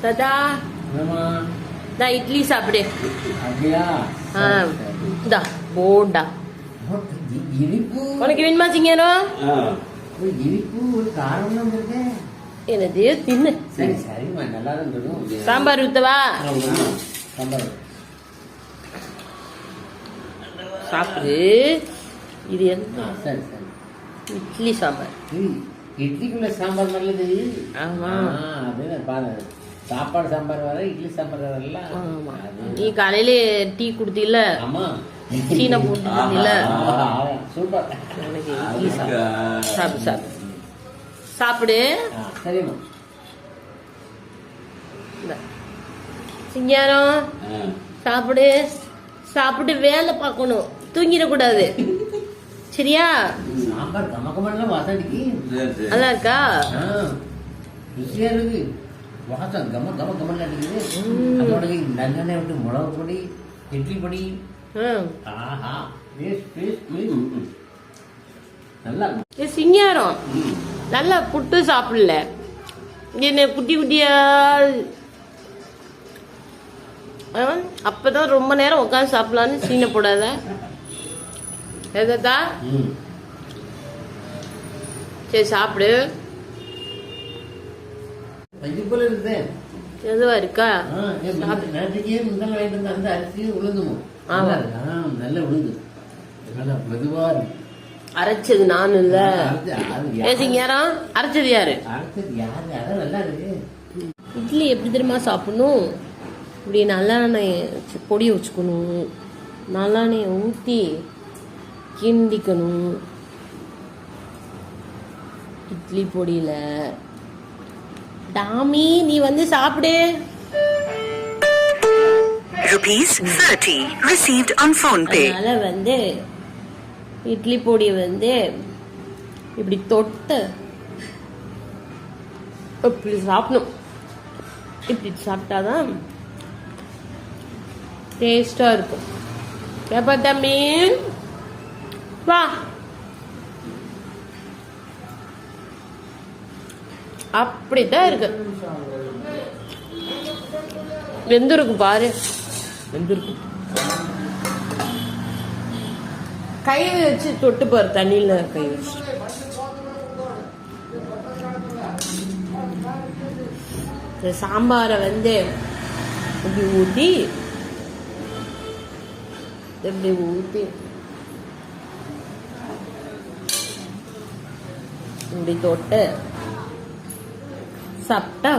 தாத்தா நான் இட்லி சாப்பிடு. இந்தா போண்டா. உனக்கு வேணுமா சிங்கரம்? என்னது தின்னு. சாம்பார் ஊத்தவா? சாப்பிடு. இது என்ன? இட்லி சாம்பார். இட்லிக்குள்ள சாம்பார் நல்லது. ஆமா, சாப்பாடு சாம்பார் வர, இட்லி சாம்பார் வரல. நீ காலையில டீ குடுத்தீல, சீனை போட்டுல. சூப்பர். எனக்கு இட்லி சாப்பிடு சாப்பிடு சாப்பிடு. சரிம்மா. சிங்காரம் சாப்பிடு. சாப்பிட்டு வேலை பார்க்கணும், தூங்கிடக்கூடாது. சரியா? சாம்பார் கமக்கமெல்லாம் வாசடிக்கு நல்லா இருக்கா? ருசியா இருக்கு. வாசம் கம கம கமன்னு அடிக்குது. அதோட நல்லெண்ணெய் விட்டு மிளகு பொடி, இட்லி பொடி. ஆஹா, நல்லா இருக்கும். சிங்காரம் நல்லா புட்டு சாப்பிடல. என்ன குட்டி குட்டியா? அப்பதான் ரொம்ப நேரம் உட்காந்து சாப்பிடலான்னு சீனை போடாத. எதா? சரி சாப்பிடு. எதுவா இருக்கா? அரைச்சது நானு இல்ல. சிங்காரம் அரைச்சது யாரு? இட்லி எப்படி தெரியுமா சாப்பிடணும்? இப்படி நல்லெண்ணெய் பொடி வச்சுக்கணும், நல்லெண்ணெயை ஊற்றி கிண்டிக்கணும். இட்லி பொடியில டாமி நீ வந்து சாப்பிடு. ₹30 received on PhonePe. அதனால வந்து இட்லி பொடி வந்து இப்படி தொட்டு இப்படி சாப்பிடணும். இப்படி சாப்பிட்டாதான் டேஸ்டா இருக்கும். கேப்பா தம்பி? வா. அப்படித்தான் இருக்கு. வெந்திருக்கு பாரு, வெந்திருக்கு. கை வச்சு தொட்டு பாரு, தண்ணியில கை வச்சு. சாம்பாரை வந்து இப்படி ஊத்தி இப்படி ஊத்தி இப்படி தொட்டு சாப்பிட்டா